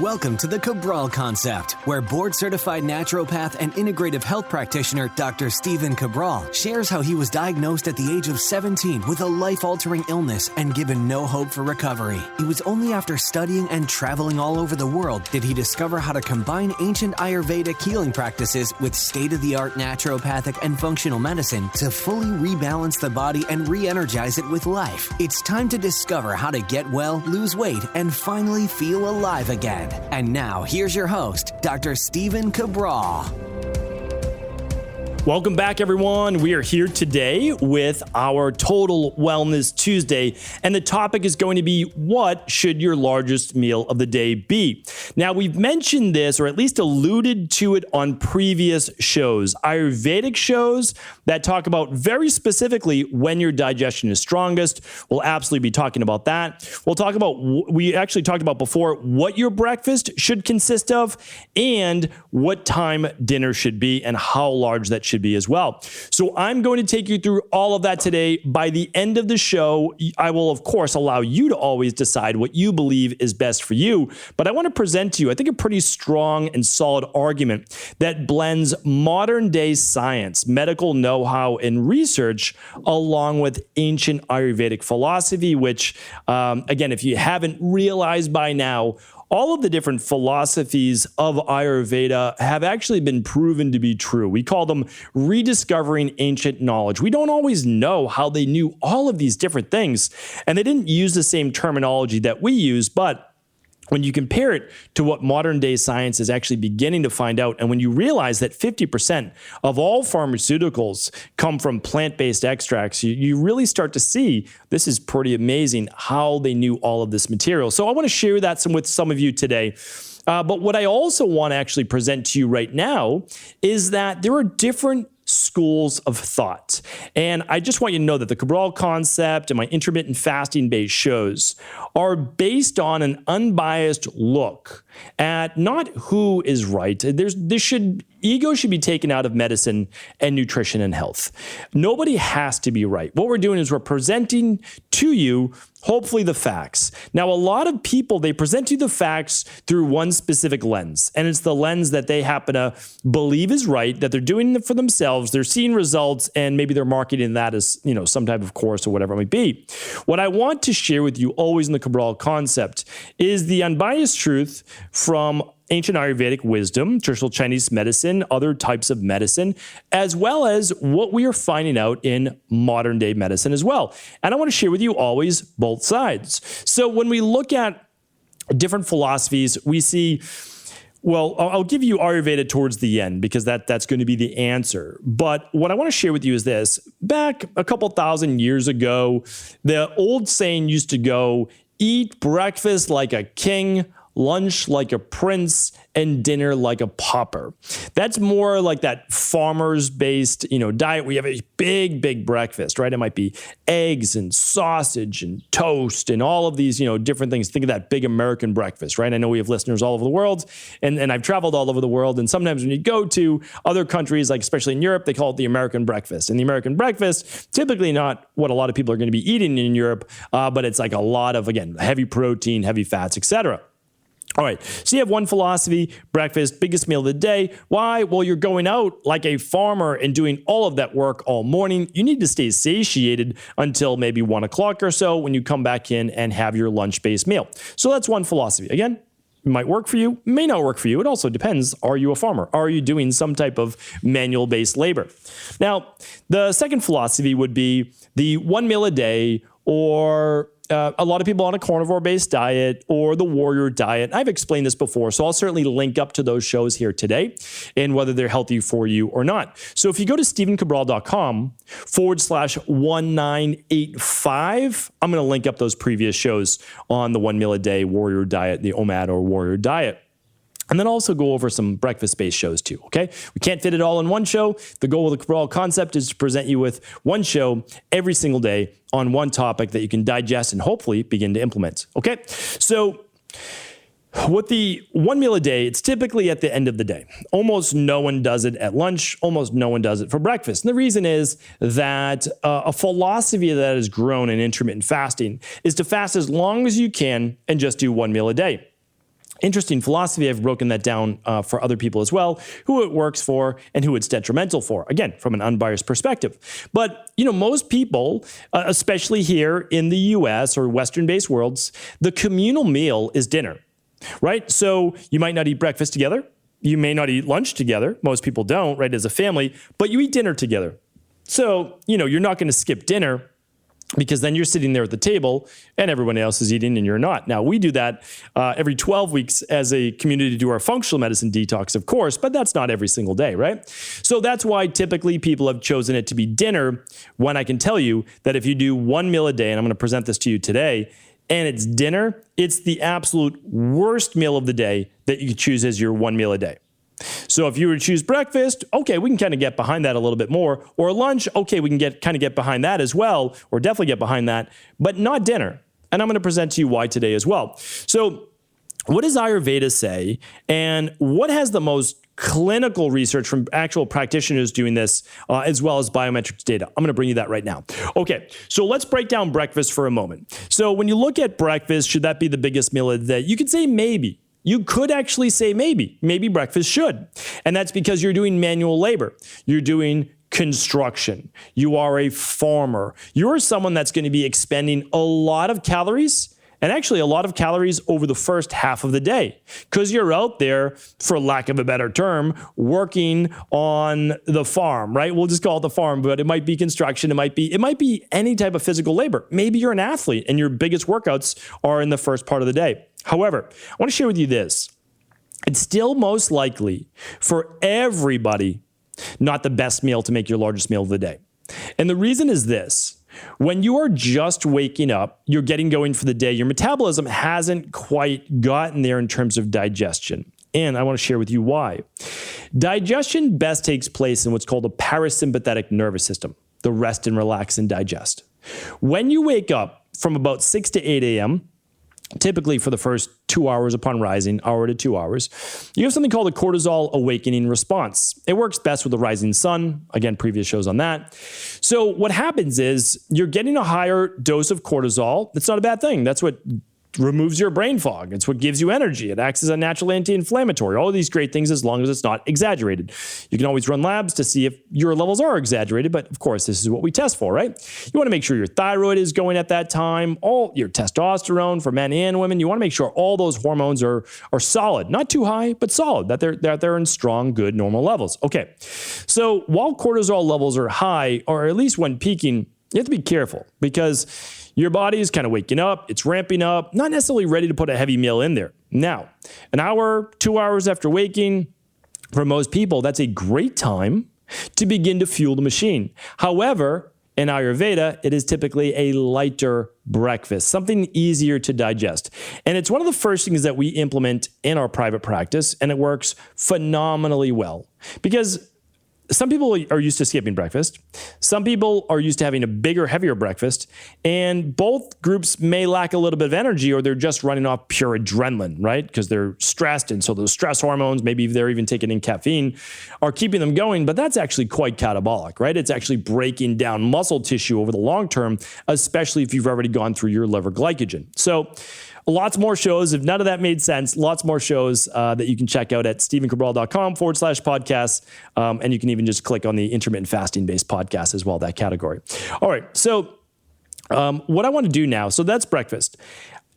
Welcome to the Cabral Concept, where board-certified naturopath and integrative health practitioner Dr. Stephen Cabral shares how he was diagnosed at the age of 17 with a life-altering illness and given no hope for recovery. It was only after studying and traveling all over the world did he discover how to combine ancient Ayurvedic healing practices with state-of-the-art naturopathic and functional medicine to fully rebalance the body and re-energize it with life. It's time to discover how to get well, lose weight, and finally feel alive again. And now, here's your host, Dr. Stephen Cabral. Welcome back, everyone. We are here today with our Total Wellness Tuesday, and the topic is going to be, what should your largest meal of the day be? Now, we've mentioned this, or at least alluded to it on previous shows, Ayurvedic shows that talk about very specifically when your digestion is strongest. We'll absolutely be talking about that. We'll talk about, we actually talked about before, what your breakfast should consist of and what time dinner should be and how large that should be as well. So I'm going to take you through all of that today. By the end of the show, I will, of course, allow you to always decide what you believe is best for you. But I want to present to you, I think, a pretty strong and solid argument that blends modern day science, medical know-how, and research along with ancient Ayurvedic philosophy, which, again, if you haven't realized by now, all of the different philosophies of Ayurveda have actually been proven to be true. We call them rediscovering ancient knowledge. We don't always know how they knew all of these different things, and they didn't use the same terminology that we use, but when you compare it to what modern day science is actually beginning to find out, and when you realize that 50% of all pharmaceuticals come from plant-based extracts, you really start to see this is pretty amazing how they knew all of this material. So I want to share that with some of you today. But what I also want to actually present to you right now is that there are different schools of thought. And I just want you to know that the Cabral Concept and my intermittent fasting-based shows are based on an unbiased look at not who is right. Ego should be taken out of medicine and nutrition and health. Nobody has to be right. What we're doing is we're presenting to you, hopefully, the facts. Now, a lot of people, they present you the facts through one specific lens, and it's the lens that they happen to believe is right, that they're doing it for themselves, they're seeing results, and maybe they're marketing that as, some type of course or whatever it might be. What I want to share with you always in the Cabral Concept is the unbiased truth from ancient Ayurvedic wisdom, traditional Chinese medicine, other types of medicine, as well as what we are finding out in modern day medicine as well. And I want to share with you always both sides. So when we look at different philosophies, we see, well, I'll give you Ayurveda towards the end because that's going to be the answer. But what I want to share with you is this. Back a couple thousand years ago, the old saying used to go, eat breakfast like a king, lunch like a prince, and dinner like a pauper. That's more like that farmers-based, diet where you have a big breakfast, right? It might be eggs and sausage and toast and all of these, different things. Think of that big American breakfast, right? I know we have listeners all over the world, and I've traveled all over the world, and sometimes when you go to other countries, like especially in Europe, they call it the American breakfast. And the American breakfast, typically not what a lot of people are going to be eating in Europe, but it's like a lot of, again, heavy protein, heavy fats, etc. All right, so you have one philosophy, breakfast, biggest meal of the day. Why? Well, you're going out like a farmer and doing all of that work all morning. You need to stay satiated until maybe 1 o'clock or so when you come back in and have your lunch-based meal. So that's one philosophy. Again, it might work for you, may not work for you. It also depends. Are you a farmer? Are you doing some type of manual-based labor? Now, the second philosophy would be the 1 meal a day, or a lot of people on a carnivore-based diet, or the warrior diet. I've explained this before, so I'll certainly link up to those shows here today and whether they're healthy for you or not. So if you go to stephencabral.com/1985, I'm going to link up those previous shows on the 1 meal a day warrior diet, the OMAD or warrior diet. And then also go over some breakfast-based shows too, okay? We can't fit it all in one show. The goal of the Cabral Concept is to present you with one show every single day on one topic that you can digest and hopefully begin to implement, okay? So with the 1 meal a day, it's typically at the end of the day. Almost no one does it at lunch. Almost no one does it for breakfast. And the reason is that a philosophy that has grown in intermittent fasting is to fast as long as you can and just do 1 meal a day. interesting philosophy. I've broken that down for other people as well, who it works for and who it's detrimental for, again, from an unbiased perspective. But, most people, especially here in the US or Western-based worlds, the communal meal is dinner, right? So you might not eat breakfast together. You may not eat lunch together. Most people don't, right, as a family, but you eat dinner together. So, you're not going to skip dinner, because then you're sitting there at the table and everyone else is eating and you're not. Now, we do that every 12 weeks as a community to do our functional medicine detox, of course, but that's not every single day, right? So that's why typically people have chosen it to be dinner, when I can tell you that if you do one meal a day, and I'm going to present this to you today, and it's dinner, it's the absolute worst meal of the day that you could choose as your one meal a day. So if you were to choose breakfast, okay, we can kind of get behind that a little bit more. Or lunch, okay, we can get behind that as well, or definitely get behind that, but not dinner. And I'm going to present to you why today as well. So what does Ayurveda say, and what has the most clinical research from actual practitioners doing this, as well as biometrics data? I'm going to bring you that right now. Okay, so let's break down breakfast for a moment. So when you look at breakfast, should that be the biggest meal of the day? You could say maybe. You could actually say maybe breakfast should. And that's because you're doing manual labor. You're doing construction. You are a farmer. You're someone that's going to be expending a lot of calories, and actually a lot of calories over the first half of the day, because you're out there, for lack of a better term, working on the farm, right? We'll just call it the farm, but it might be construction. It might be any type of physical labor. Maybe you're an athlete and your biggest workouts are in the first part of the day. However, I want to share with you this. It's still most likely for everybody not the best meal to make your largest meal of the day. And the reason is this. When you are just waking up, you're getting going for the day, your metabolism hasn't quite gotten there in terms of digestion. And I want to share with you why. Digestion best takes place in what's called the parasympathetic nervous system, the rest and relax and digest. When you wake up from about 6 to 8 a.m., typically for the first 2 hours upon rising, hour to 2 hours, you have something called a cortisol awakening response. It works best with the rising sun. Again, previous shows on that. So what happens is you're getting a higher dose of cortisol. That's not a bad thing. That's what removes your brain fog. It's what gives you energy. It acts as a natural anti-inflammatory. All of these great things as long as it's not exaggerated. You can always run labs to see if your levels are exaggerated, but of course, this is what we test for, right? You want to make sure your thyroid is going at that time, all your testosterone for men and women. You want to make sure all those hormones are solid, not too high, but solid, that they're in strong, good, normal levels. Okay, so while cortisol levels are high, or at least when peaking, you have to be careful because your body is kind of waking up, it's ramping up, not necessarily ready to put a heavy meal in there. Now, an hour, 2 hours after waking, for most people, that's a great time to begin to fuel the machine. However, in Ayurveda, it is typically a lighter breakfast, something easier to digest. And it's one of the first things that we implement in our private practice, and it works phenomenally well because some people are used to skipping breakfast. Some people are used to having a bigger, heavier breakfast. And both groups may lack a little bit of energy, or they're just running off pure adrenaline, right? Because they're stressed. And so those stress hormones, maybe they're even taking in caffeine, are keeping them going. But that's actually quite catabolic, right? It's actually breaking down muscle tissue over the long term, especially if you've already gone through your liver glycogen. So lots more shows. If none of that made sense, lots more shows that you can check out at stephencabral.com/podcasts. And you can even just click on the intermittent fasting based podcast as well, that category. All right. So what I want to do now, so that's breakfast.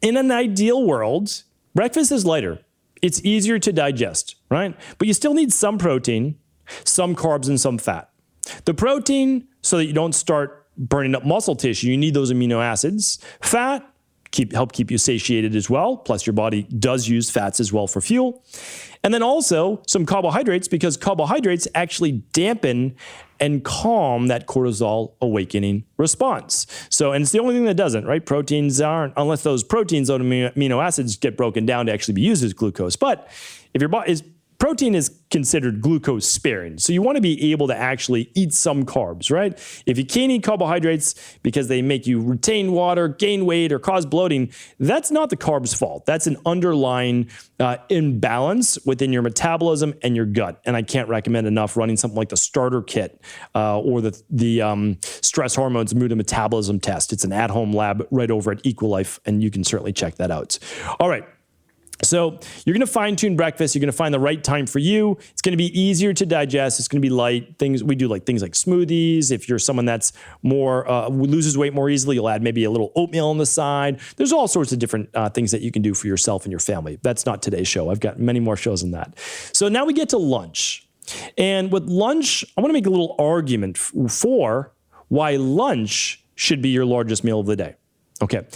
In an ideal world, breakfast is lighter. It's easier to digest, right? But you still need some protein, some carbs, and some fat. The protein, so that you don't start burning up muscle tissue, you need those amino acids. Fat, help keep you satiated as well. Plus your body does use fats as well for fuel. And then also some carbohydrates, because carbohydrates actually dampen and calm that cortisol awakening response. So, and it's the only thing that doesn't, right? Proteins aren't, unless those proteins, those amino acids get broken down to actually be used as glucose. But if your body protein is considered glucose sparing. So you want to be able to actually eat some carbs, right? If you can't eat carbohydrates because they make you retain water, gain weight, or cause bloating, that's not the carbs' fault. That's an underlying imbalance within your metabolism and your gut. And I can't recommend enough running something like the starter kit or the stress hormones mood and metabolism test. It's an at-home lab right over at Equilife, and you can certainly check that out. All right. So you're going to fine tune breakfast. You're going to find the right time for you. It's going to be easier to digest. It's going to be light. We do like things like smoothies. If you're someone that's more loses weight more easily, you'll add maybe a little oatmeal on the side. There's all sorts of different things that you can do for yourself and your family. That's not today's show. I've got many more shows than that. So now we get to lunch. And with lunch, I want to make a little argument for why lunch should be your largest meal of the day. Okay.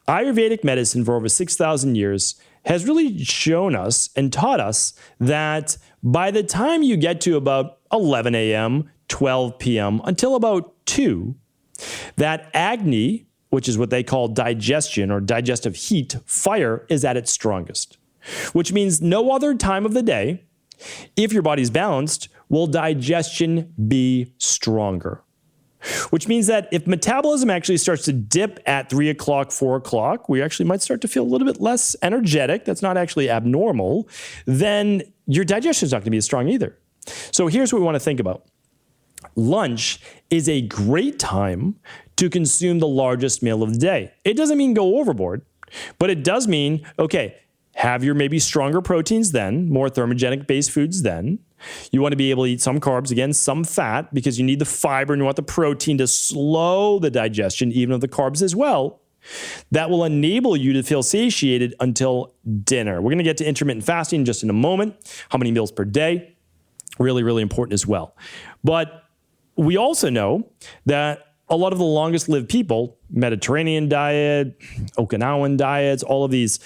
Ayurvedic medicine for over 6,000 years has really shown us and taught us that by the time you get to about 11 a.m., 12 p.m., until about 2, that agni, which is what they call digestion or digestive heat, fire, is at its strongest, which means no other time of the day, if your body's balanced, will digestion be stronger. Which means that if metabolism actually starts to dip at 3 o'clock, 4 o'clock, we actually might start to feel a little bit less energetic. That's not actually abnormal. Then your digestion is not going to be as strong either. So here's what we want to think about. Lunch is a great time to consume the largest meal of the day. It doesn't mean go overboard, but it does mean, okay, have your maybe stronger proteins then, more thermogenic-based foods then. You want to be able to eat some carbs, again, some fat, because you need the fiber and you want the protein to slow the digestion, even of the carbs as well. That will enable you to feel satiated until dinner. We're going to get to intermittent fasting just in a moment. How many meals per day? Really, really important as well. But we also know that a lot of the longest lived people, Mediterranean diet, Okinawan diets, all of these,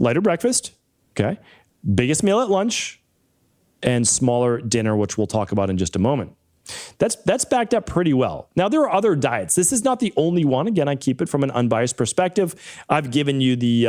lighter breakfast, okay, biggest meal at lunch, and smaller dinner, which we'll talk about in just a moment. That's backed up pretty well. Now, there are other diets. This is not the only one. Again, I keep it from an unbiased perspective. I've given you the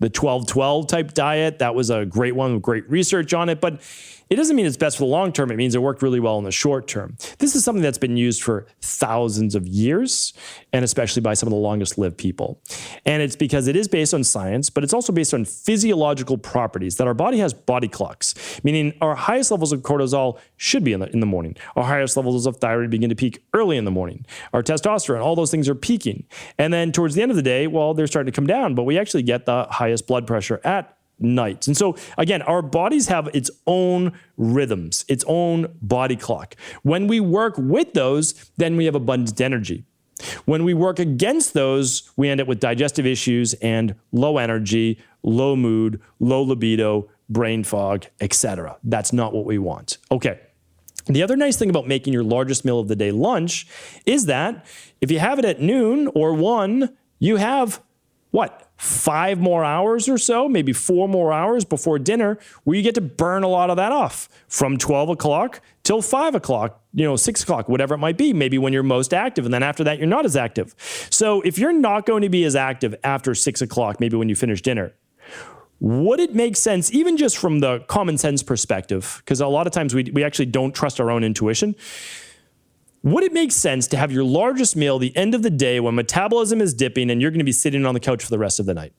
12-12 type diet. That was a great one with great research on it, but it doesn't mean it's best for the long term. It means it worked really well in the short term. This is something that's been used for thousands of years, and especially by some of the longest lived people. And it's because it is based on science, but it's also based on physiological properties, that our body has body clocks, meaning our highest levels of cortisol should be in the morning. Our highest levels of thyroid begin to peak early in the morning. Our testosterone, all those things are peaking. And then towards the end of the day, well, they're starting to come down, but we actually get the highest blood pressure at nights. And so again, our bodies have its own rhythms, its own body clock. When we work with those, then we have abundant energy. When we work against those, we end up with digestive issues and low energy, low mood, low libido, brain fog, etc. That's not what we want. Okay. The other nice thing about making your largest meal of the day lunch is that if you have it at noon or 1, you have what? 5 more hours or so, maybe 4 more hours before dinner, where you get to burn a lot of that off from 12 o'clock till 5 o'clock, 6 o'clock, whatever it might be, maybe when you're most active. And then after that, you're not as active. So if you're not going to be as active after 6 o'clock, maybe when you finish dinner, would it make sense, even just from the common sense perspective, because a lot of times we actually don't trust our own intuition, would it make sense to have your largest meal the end of the day when metabolism is dipping and you're going to be sitting on the couch for the rest of the night?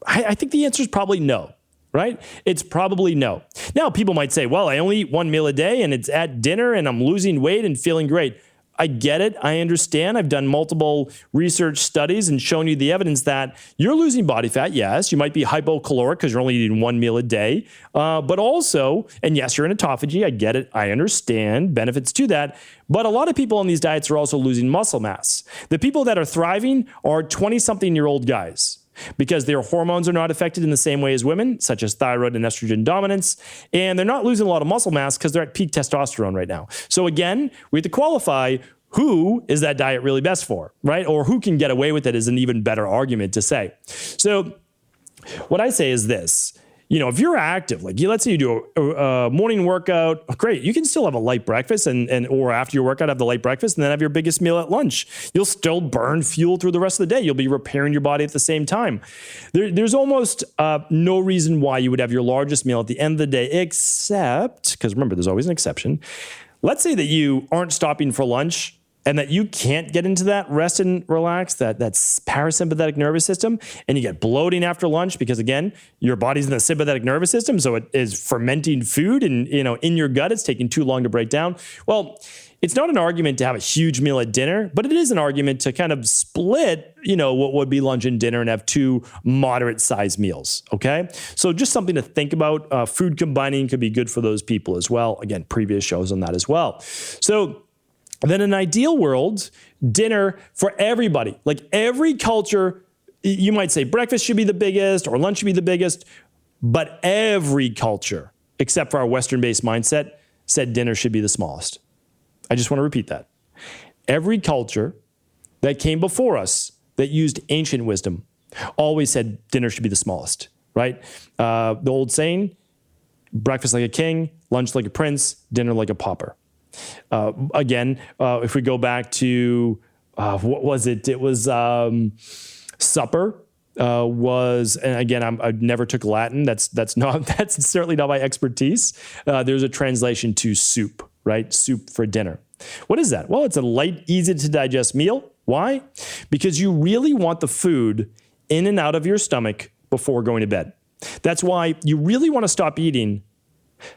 I think the answer is probably no, right? It's probably no. Now, people might say, well, I only eat 1 meal a day and it's at dinner and I'm losing weight and feeling great. I get it. I understand. I've done multiple research studies and shown you the evidence that you're losing body fat. Yes, you might be hypocaloric because you're only eating 1 meal a day. But also, and yes, you're in autophagy. I get it. I understand benefits to that. But a lot of people on these diets are also losing muscle mass. The people that are thriving are 20-something-year-old guys, because their hormones are not affected in the same way as women, such as thyroid and estrogen dominance, and they're not losing a lot of muscle mass because they're at peak testosterone right now. So again, we have to qualify who is that diet really best for, right? Or who can get away with it is an even better argument to say. So what I say is this. If you're active, like let's say you do a morning workout, great. You can still have a light breakfast or after your workout, have the light breakfast and then have your biggest meal at lunch. You'll still burn fuel through the rest of the day. You'll be repairing your body at the same time. There's almost no reason why you would have your largest meal at the end of the day, except, because remember, there's always an exception. Let's say that you aren't stopping for lunch and that you can't get into that rest and relax, that parasympathetic nervous system, and you get bloating after lunch because, again, your body's in the sympathetic nervous system, so it is fermenting food and, in your gut, it's taking too long to break down. Well, it's not an argument to have a huge meal at dinner, but it is an argument to kind of split, what would be lunch and dinner and have two moderate-sized meals, okay? So just something to think about. Food combining could be good for those people as well. Again, previous shows on that as well. So then in an ideal world, dinner for everybody, like every culture, you might say breakfast should be the biggest or lunch should be the biggest, but every culture, except for our Western-based mindset, said dinner should be the smallest. I just want to repeat that. Every culture that came before us that used ancient wisdom always said dinner should be the smallest, right? The old saying, breakfast like a king, lunch like a prince, dinner like a pauper. If we go back to, what was it? It was supper. And again, I never took Latin. That's certainly not my expertise. There's a translation to soup, right? Soup for dinner. What is that? Well, it's a light, easy to digest meal. Why? Because you really want the food in and out of your stomach before going to bed. That's why you really want to stop eating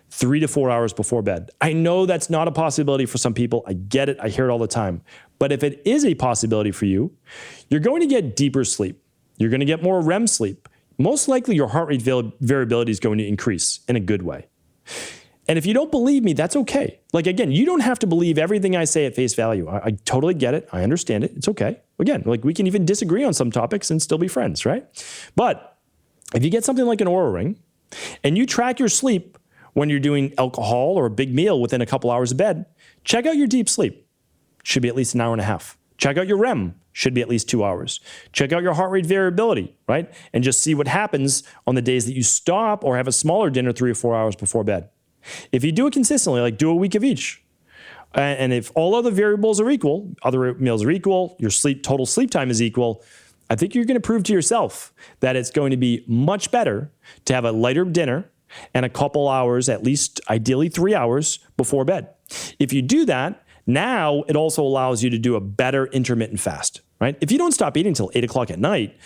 3 to 4 hours before bed. I know that's not a possibility for some people. I get it. I hear it all the time. But if it is a possibility for you, you're going to get deeper sleep. You're going to get more REM sleep. Most likely your heart rate variability is going to increase in a good way. And if you don't believe me, that's okay. Like, again, you don't have to believe everything I say at face value. I totally get it. I understand it. It's okay. Again, like we can even disagree on some topics and still be friends, right? But if you get something like an Oura Ring and you track your sleep when you're doing alcohol or a big meal within a couple hours of bed, check out your deep sleep. Should be at least an hour and a half. Check out your REM. Should be at least 2 hours. Check out your heart rate variability, right? And just see what happens on the days that you stop or have a smaller dinner 3 or 4 hours before bed. If you do it consistently, like do a week of each, and if all other variables are equal, other meals are equal, your total sleep time is equal, I think you're going to prove to yourself that it's going to be much better to have a lighter dinner and a couple hours, at least ideally 3 hours before bed. If you do that, now it also allows you to do a better intermittent fast, right? If you don't stop eating until 8 o'clock at night,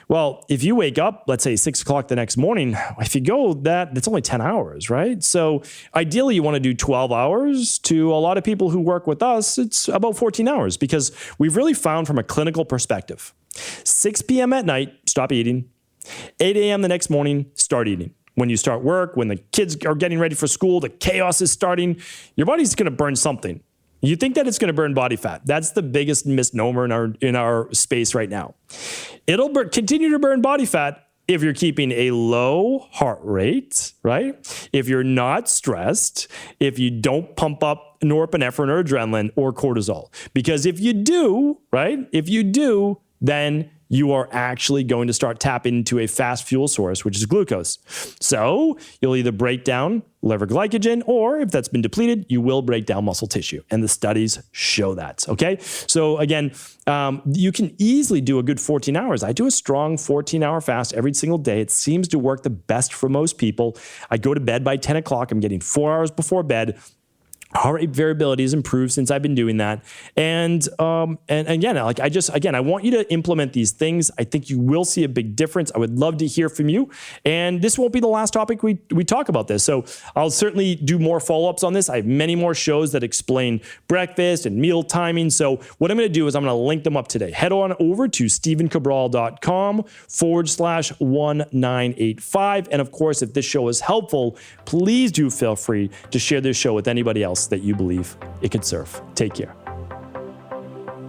well, if you wake up, let's say 6 o'clock the next morning, if you go that's only 10 hours, right? So ideally you want to do 12 hours. To a lot of people who work with us, it's about 14 hours because we've really found from a clinical perspective, 6 p.m. at night, stop eating. 8 a.m. the next morning, start eating. When you start work, when the kids are getting ready for school, the chaos is starting, your body's going to burn something. You think that it's going to burn body fat. That's the biggest misnomer in our space right now. It'll continue to burn body fat if you're keeping a low heart rate, right? If you're not stressed, if you don't pump up norepinephrine or adrenaline or cortisol. Because if you do, right? If you do, then you are actually going to start tapping into a fast fuel source, which is glucose. So you'll either break down liver glycogen, or if that's been depleted, you will break down muscle tissue. And the studies show that, okay? So again, you can easily do a good 14 hours. I do a strong 14-hour fast every single day. It seems to work the best for most people. I go to bed by 10 o'clock. I'm getting 4 hours before bed. Heart rate variability has improved since I've been doing that. And again, I want you to implement these things. I think you will see a big difference. I would love to hear from you. And this won't be the last topic we talk about this. So I'll certainly do more follow-ups on this. I have many more shows that explain breakfast and meal timing. So what I'm going to do is I'm going to link them up today. Head on over to stevencabral.com/1985. And of course, if this show is helpful, please do feel free to share this show with anybody else that you believe it could serve. Take care.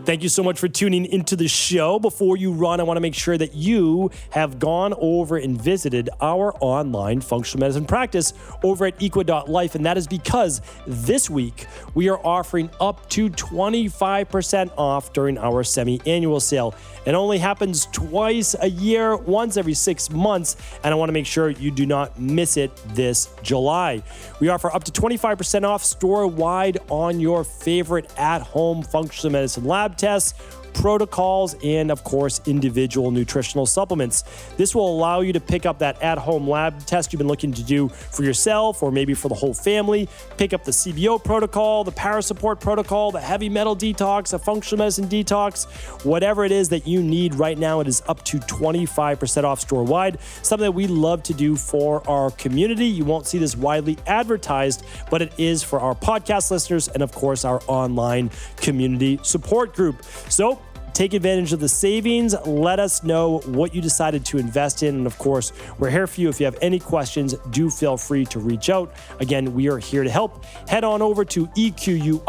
Thank you so much for tuning into the show. Before you run, I want to make sure that you have gone over and visited our online functional medicine practice over at equa.life. And that is because this week we are offering up to 25% off during our semi-annual sale. It only happens twice a year, once every 6 months. And I want to make sure you do not miss it this July. We offer up to 25% off store-wide on your favorite at-home functional medicine lab tests, protocols, and of course, individual nutritional supplements. This will allow you to pick up that at-home lab test you've been looking to do for yourself or maybe for the whole family. Pick up the CBO protocol, the Parasupport protocol, the heavy metal detox, a functional medicine detox, whatever it is that you need right now. It is up to 25% off store-wide, something that we love to do for our community. You won't see this widely advertised, but it is for our podcast listeners and of course our online community support group. So take advantage of the savings. Let us know what you decided to invest in. And of course, we're here for you. If you have any questions, do feel free to reach out. Again, we are here to help. Head on over to equi.life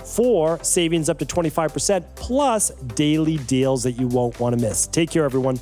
for savings up to 25% plus daily deals that you won't want to miss. Take care, everyone.